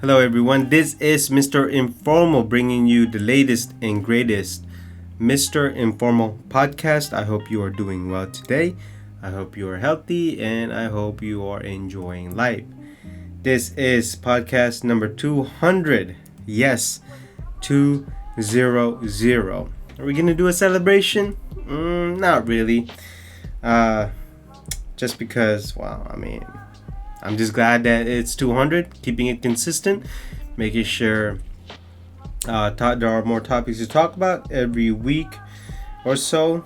Hello, everyone. This is Mr. Informal bringing you the latest and greatest Mr. Informal podcast. I hope you are doing well today. I hope you are healthy and I hope you are enjoying life. This is podcast number 200. Yes, 200. Are we going to do a celebration? Not really. Just because, I'm just glad that it's 200, keeping it consistent, making sure there are more topics to talk about every week or so.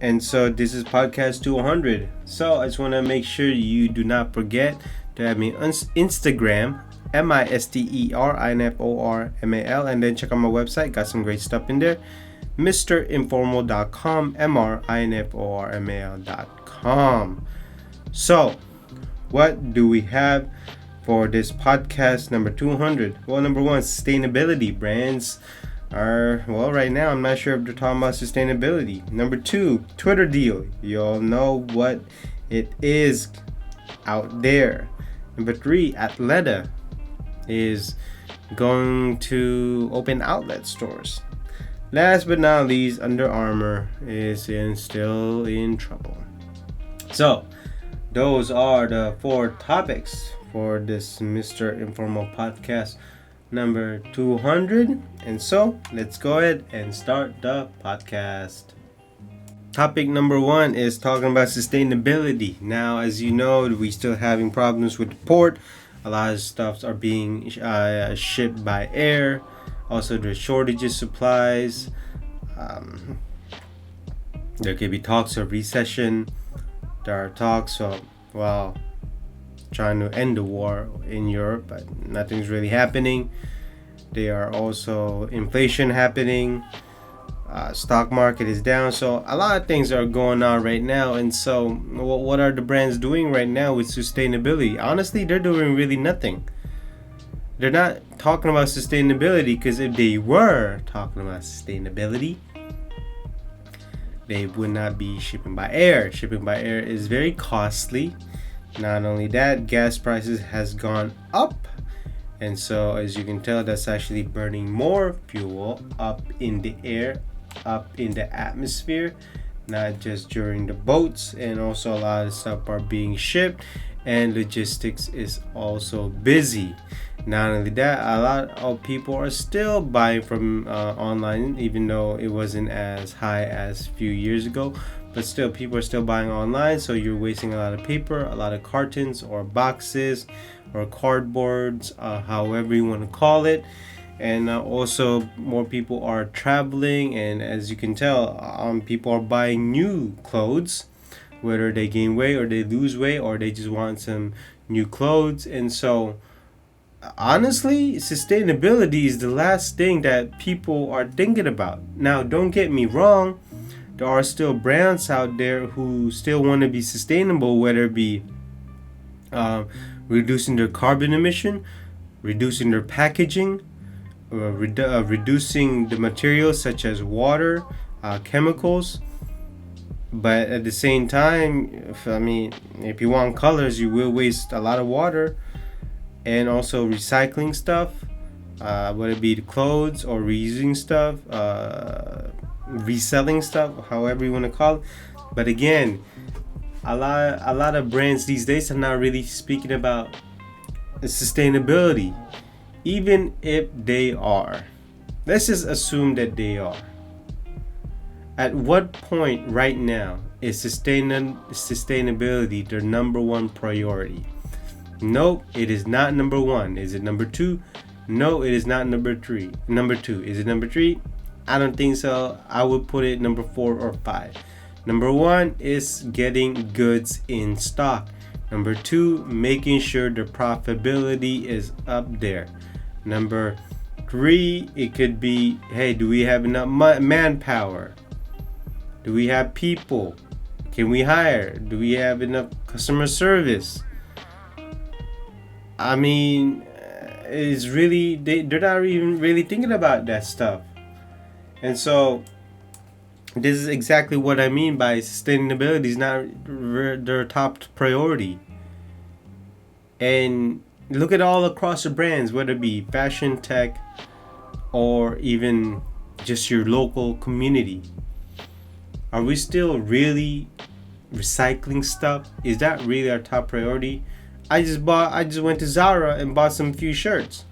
And so this is podcast 200. So I just want to make sure you do not forget to have me on Instagram, MisterInformal, and then check out my website. Got some great stuff in there. MrInformal.com, MrInformal.com. So, what do we have for this podcast number 200? Well, number one, sustainability. Brands are, right now I'm not sure if they're talking about sustainability. Number two, Twitter deal. You all know what it is out there. Number three, Athleta is going to open outlet stores. Last but not least, Under Armour is still in trouble. So, those are the four topics for this Mr. Informal podcast number 200. And so, let's go ahead and start the podcast. Topic number one is talking about sustainability. Now, as you know, we still having problems with the port. A lot of stuff are being shipped by air. Also, there's shortages of supplies. There could be talks of recession. There are talks of, trying to end the war in Europe, but nothing's really happening. There are also inflation happening. Stock market is down. So a lot of things are going on right now. And so what are the brands doing right now with sustainability? Honestly, they're doing really nothing. They're not talking about sustainability, because if they were talking about sustainability, they would not be shipping by air. Shipping by air is very costly. Not only that, gas prices has gone up. And so, as you can tell, that's actually burning more fuel up in the air, up in the atmosphere, not just during the boats. And also a lot of stuff are being shipped, and logistics is also busy. Not only that, a lot of people are still buying from online, even though it wasn't as high as a few years ago. But still, people are still buying online, so you're wasting a lot of paper, a lot of cartons or boxes or cardboards, however you want to call it. And also, more people are traveling, and as you can tell, people are buying new clothes, whether they gain weight or they lose weight or they just want some new clothes. And so, honestly, sustainability is the last thing that people are thinking about. Now, don't get me wrong, there are still brands out there who still want to be sustainable, whether it be reducing their carbon emission, reducing their packaging, reducing the materials such as water, chemicals. But at the same time, if you want colors, you will waste a lot of water. And also recycling stuff, whether it be the clothes or reusing stuff, reselling stuff, however you want to call it. But again, a lot of brands these days are not really speaking about sustainability, even if they are. Let's just assume that they are. At what point right now is sustainability their number one priority? No, it is not number one. Is it number two? No, it is not number three. Number two. Is it number three? I don't think so. I would put it number 4 or 5. Number one is getting goods in stock. Number two, making sure the profitability is up there. Number 3, it could be, hey, do we have enough manpower? Do we have people? Can we hire? Do we have enough customer service? It's really, they're not even really thinking about that stuff. And so this is exactly what I mean by sustainability is not their top priority. And Look at all across the brands, whether it be fashion, tech, or even just your local community. Are we still really recycling stuff? Is that really our top priority? I just went to Zara and bought some few shirts.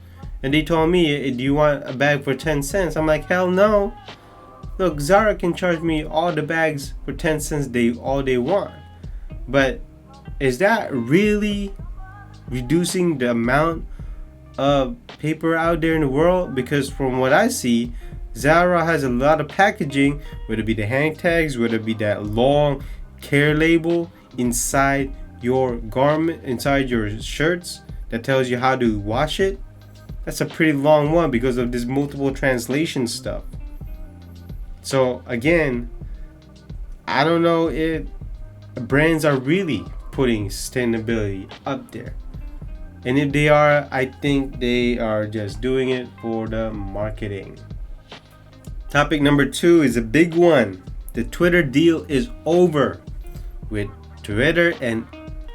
And they told me, do you want a bag for 10 cents? I'm like, hell no. Look, Zara can charge me all the bags for 10 cents all they want. But is that really reducing the amount of paper out there in the world? Because from what I see, Zara has a lot of packaging, whether it be the hang tags, whether it be that long care label inside your garment, inside your shirts, that tells you how to wash it. That's a pretty long one because of this multiple translation stuff. So again, I don't know if brands are really putting sustainability up there. And if they are, I think they are just doing it for the marketing. Topic number 2 is a big one. The Twitter deal is over with Twitter and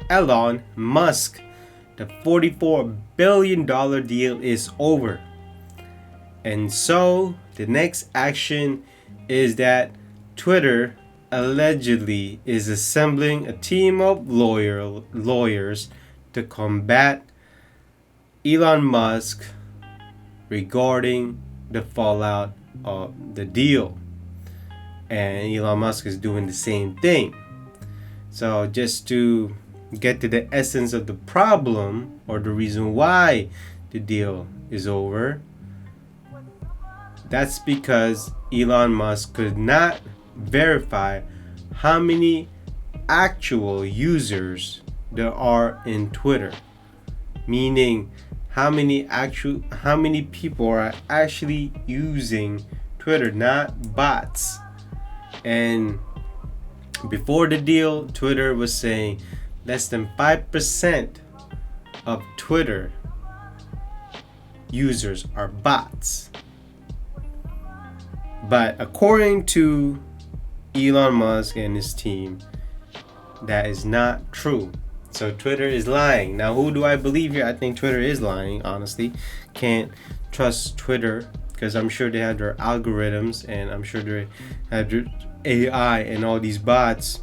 Elon Musk. The $44 billion deal is over. And so the next action is that Twitter allegedly is assembling a team of lawyers to combat Elon Musk regarding the fallout of the deal. And Elon Musk is doing the same thing. So just to get to the essence of the problem, or the reason why the deal is over, that's because Elon Musk could not verify how many actual users there are in Twitter. Meaning how many people are actually using Twitter, not bots. And before the deal, Twitter was saying less than 5% of Twitter users are bots. But according to Elon Musk and his team, that is not true. So Twitter is lying. Now, who do I believe here? I think Twitter is lying, honestly. Can't trust Twitter because I'm sure they have their algorithms, and I'm sure they have their AI and all these bots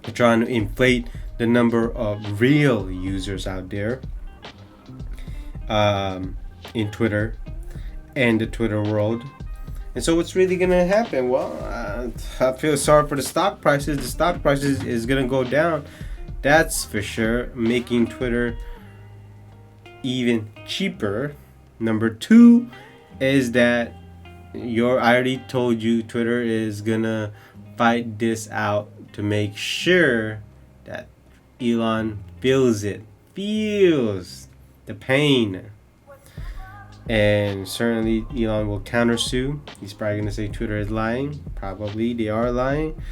are trying to inflate the number of real users out there in Twitter and the Twitter world. And so what's really going to happen? Well, I feel sorry for the stock prices. The stock prices is going to go down. That's for sure, making Twitter even cheaper. Number 2 is that I already told you Twitter is going to fight this out to make sure that Elon feels the pain. And certainly Elon will countersue. He's probably going to say Twitter is lying. Probably they are lying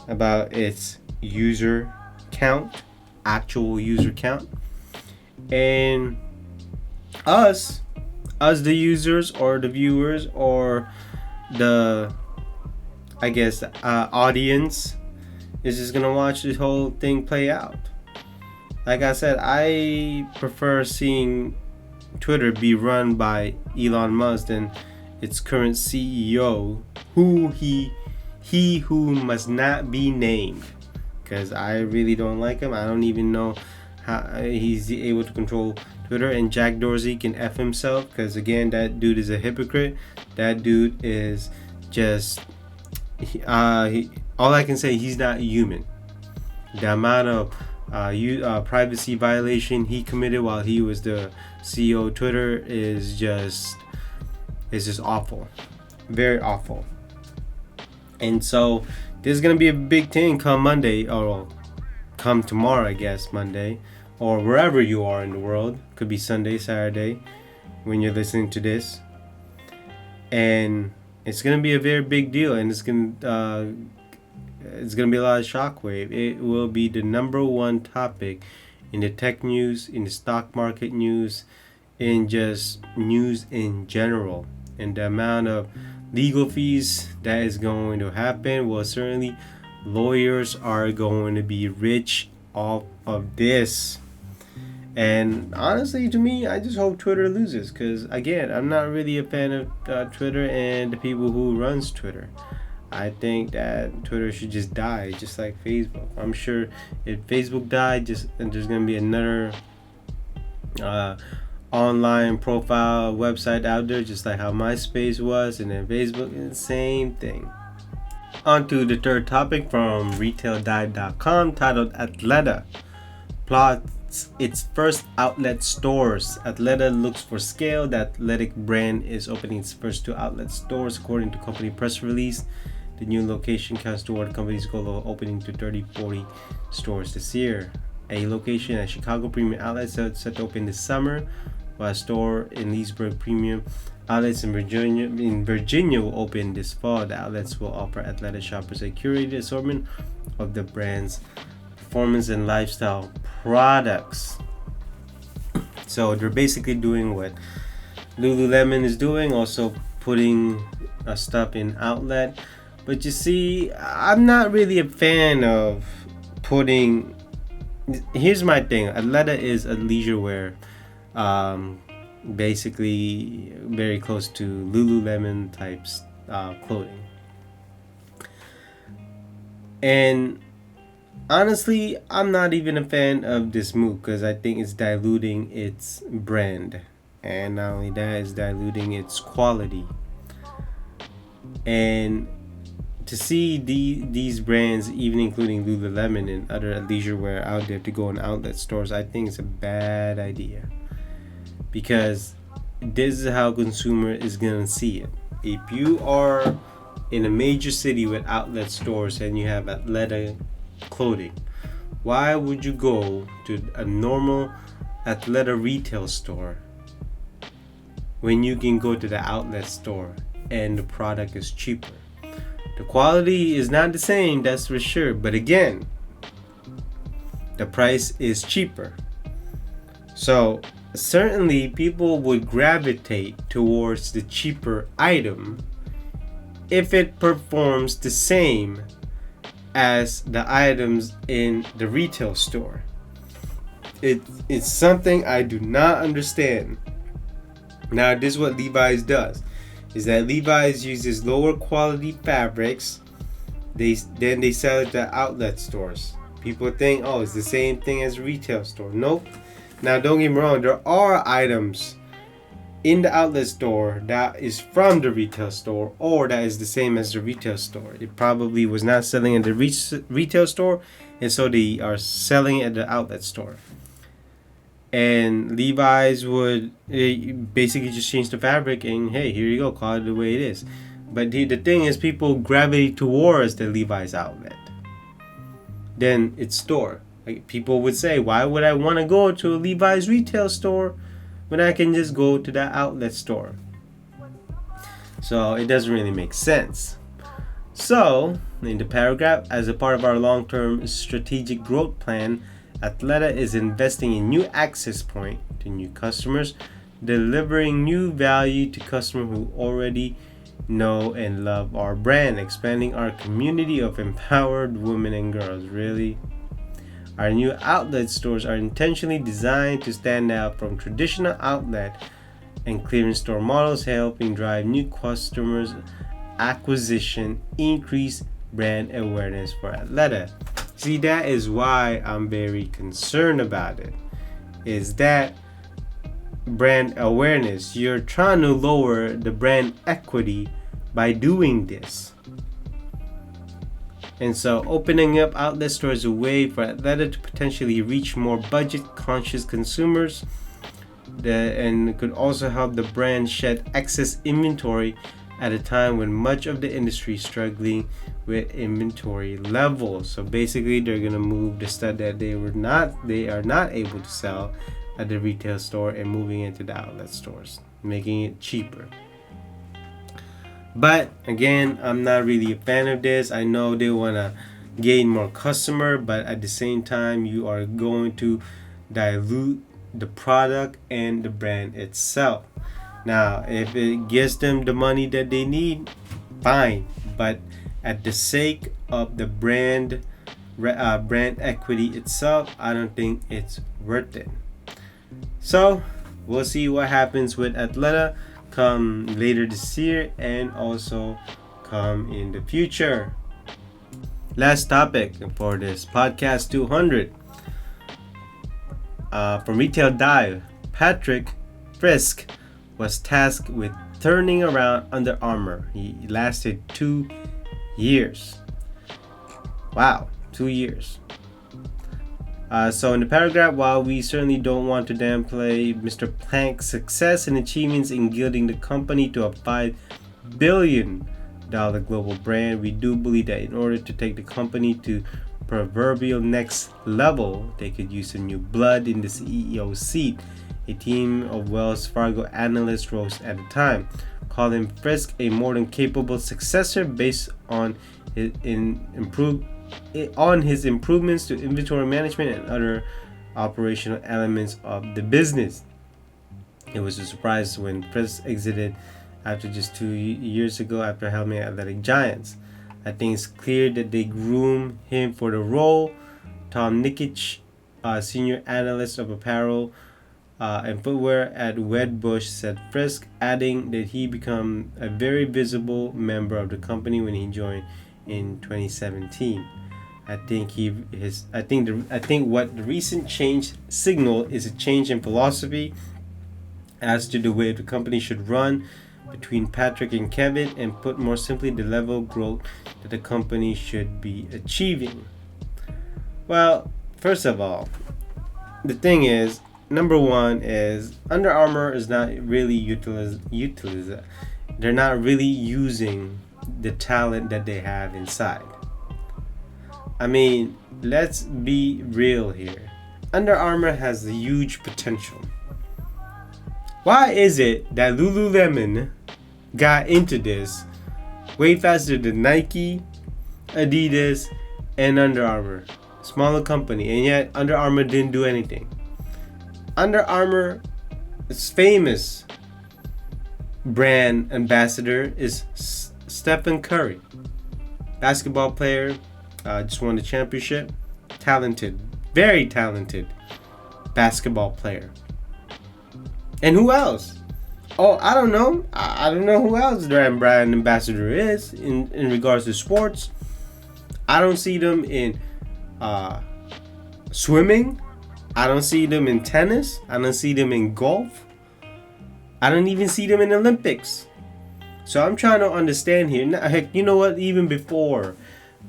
about its user count, actual user count. And us the users or the viewers or the audience is just going to watch this whole thing play out. Like I said, I prefer seeing Twitter be run by Elon Musk than its current CEO, who must not be named, because I really don't like him. I don't even know how he's able to control Twitter. And Jack Dorsey can F himself, because again, that dude is a hypocrite. That dude is just all I can say, he's not human. The amount of privacy violation he committed while he was the CEO of Twitter is just awful, very awful. And so this is gonna be a big thing come Monday, or come tomorrow, I guess, Monday, or wherever you are in the world. Could be Sunday, Saturday, when you're listening to this. And it's gonna be a very big deal, and it's gonna be a lot of shockwave. It will be the number one topic in the tech news, in the stock market news, in just news in general. And the amount of legal fees that is going to happen, well, certainly lawyers are going to be rich off of this. And honestly, to me, I just hope Twitter loses because, again, I'm not really a fan of Twitter and the people who runs Twitter. I think that Twitter should just die, just like Facebook. I'm sure if Facebook died, just and there's gonna be another uh, online profile website out there, just like how MySpace was, and then Facebook, and the same thing. On to the third topic from RetailDive.com, titled Athleta plots its first outlet stores. Athleta looks for scale. The athletic brand is opening its first 2 outlet stores, according to company press release. The new location counts toward the company's goal of opening to 30-40 stores this year. A location at Chicago Premium Outlets is set to open this summer, while a store in Leesburg Premium Outlets in Virginia will open this fall. The outlets will offer Athleta shoppers a curated assortment of the brand's performance and lifestyle products. So they're basically doing what Lululemon is doing, also putting stuff in outlet. But you see, I'm not really a fan of putting. Here's my thing: Athleta is a leisure wear, basically very close to Lululemon types clothing. And honestly, I'm not even a fan of this move because I think it's diluting its brand, and not only that, it's diluting its quality. And to see these brands, even including Lululemon and other leisure wear out there, to go in outlet stores, I think it's a bad idea, because this is how consumer is gonna see it. If you are in a major city with outlet stores and you have Athleta clothing, why would you go to a normal Athleta retail store when you can go to the outlet store and the product is cheaper? The quality is not the same, that's for sure, but again, the price is cheaper. So certainly people would gravitate towards the cheaper item if it performs the same as the items in the retail store. It's something I do not understand. Now, this is what Levi's does, is that Levi's uses lower quality fabrics. Then they sell it to outlet stores. People think, oh, it's the same thing as a retail store. Nope. Now, don't get me wrong, there are items in the outlet store that is from the retail store, or that is the same as the retail store. It probably was not selling at the retail store, and so they are selling at the outlet store. And Levi's would basically just change the fabric and, hey, here you go, call it the way it is. But the thing is, people gravitate towards the Levi's outlet than its store. Like, people would say, why would I want to go to a Levi's retail store when I can just go to the outlet store? So it doesn't really make sense. So in the paragraph, as a part of our long-term strategic growth plan, Athleta is investing in new access point to new customers, delivering new value to customers who already know and love our brand, expanding our community of empowered women and girls. Really? Our new outlet stores are intentionally designed to stand out from traditional outlet and clearance store models, helping drive new customers acquisition, increase brand awareness for Athleta. See, that is why I'm very concerned about it, is that brand awareness. You're trying to lower the brand equity by doing this. And so opening up outlet stores is a way for Athleta to potentially reach more budget-conscious consumers, and could also help the brand shed excess inventory at a time when much of the industry is struggling with inventory levels. So basically, they're gonna move the stuff that they are not able to sell at the retail store and moving into the outlet stores, making it cheaper. But again, I'm not really a fan of this. I know they wanna gain more customer, but at the same time, you are going to dilute the product and the brand itself. Now, if it gives them the money that they need, fine. But at the sake of the brand equity itself, I don't think it's worth it. So we'll see what happens with Athleta come later this year and also come in the future. Last topic for this podcast 200. From Retail Dive, Patrick Frisk was tasked with turning around Under Armour. He lasted 2 years. Wow, 2 years. So in the paragraph, while we certainly don't want to downplay Mr. Plank's success and achievements in gilding the company to a $5 billion global brand, we do believe that in order to take the company to proverbial next level, they could use some new blood in the CEO seat. A team of Wells Fargo analysts rose at the time, calling Frisk a more than capable successor based on his improvements to inventory management and other operational elements of the business. It was a surprise when Frisk exited after just 2 years ago after helming Athletic Giants. I think it's clear that they groomed him for the role. Tom Nikic, senior analyst of apparel and footwear at Wedbush, said Frisk, adding that he became a very visible member of the company when he joined in 2017. I think what the recent change signal is a change in philosophy as to the way the company should run between Patrick and Kevin, and put more simply, the level of growth that the company should be achieving. Well, first of all, the thing is, number one is Under Armour is not really they're not really using the talent that they have inside. I mean, let's be real here. Under Armour has a huge potential. Why is it that Lululemon got into this way faster than Nike, Adidas, and Under Armour? Smaller company, and yet Under Armour didn't do anything. Under Armour, its famous brand ambassador is Stephen Curry, basketball player, just won the championship, talented, very talented basketball player. And who else? Oh, I don't know. I don't know who else their brand ambassador is in regards to sports. I don't see them in swimming. I don't see them in tennis. I don't see them in golf. I don't even see them in Olympics. So I'm trying to understand here. Heck, you know what? Even before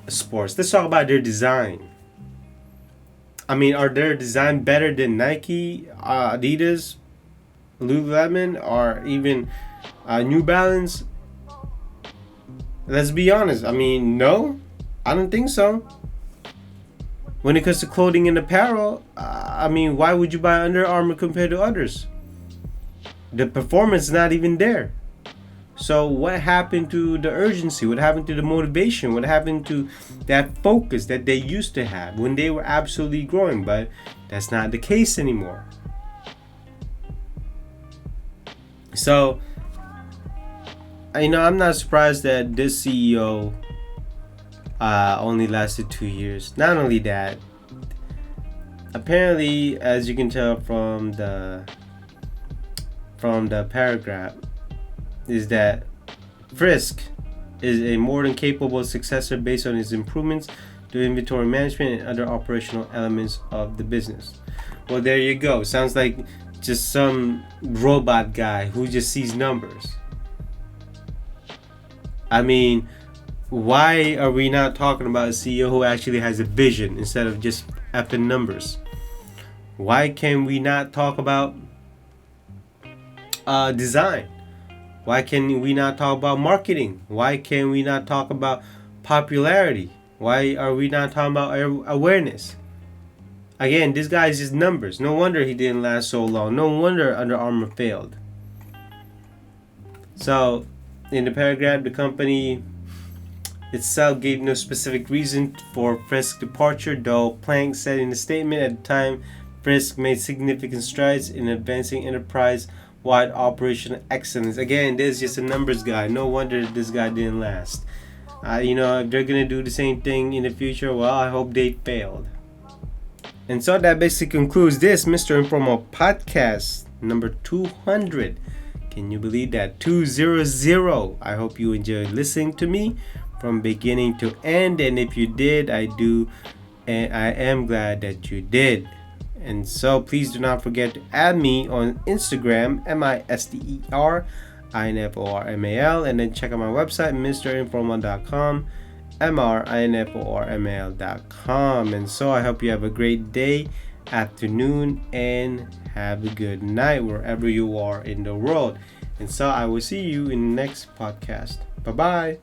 sports, let's talk about their design. I mean, are their design better than Nike, Adidas, Lululemon, or even New Balance? Let's be honest. I mean, no, I don't think so. When it comes to clothing and apparel, I mean, why would you buy Under Armour compared to others? The performance is not even there. So what happened to the urgency? What happened to the motivation? What happened to that focus that they used to have when they were absolutely growing? But that's not the case anymore. So, I'm not surprised that this CEO only lasted 2 years. Not only that, apparently, as you can tell from the paragraph, is that Frisk is a more than capable successor based on his improvements to inventory management and other operational elements of the business. Well, there you go. Sounds like just some robot guy who just sees numbers. I mean, why are we not talking about a CEO who actually has a vision instead of just effing numbers? Why can we not talk about design? Why can we not talk about marketing? Why can we not talk about popularity? Why are we not talking about awareness? Again, this guy is just numbers. No wonder he didn't last so long. No wonder Under Armour failed. So, in the paragraph, the company itself gave no specific reason for Frisk's departure, though Plank said in a statement at the time, Frisk made significant strides in advancing enterprise-wide operational excellence. Again, this is just a numbers guy. No wonder this guy didn't last. If they're going to do the same thing in the future, well, I hope they failed. And so that basically concludes this Mr. Informal podcast number 200. Can you believe that? 200. I hope you enjoyed listening to me from beginning to end. And if you did, I am glad that you did. And so please do not forget to add me on Instagram, MisterInformal, and then check out my website, mrinformal.com, mrinformal.com. And so I hope you have a great day, afternoon, and have a good night wherever you are in the world. And so I will see you in the next podcast. Bye bye.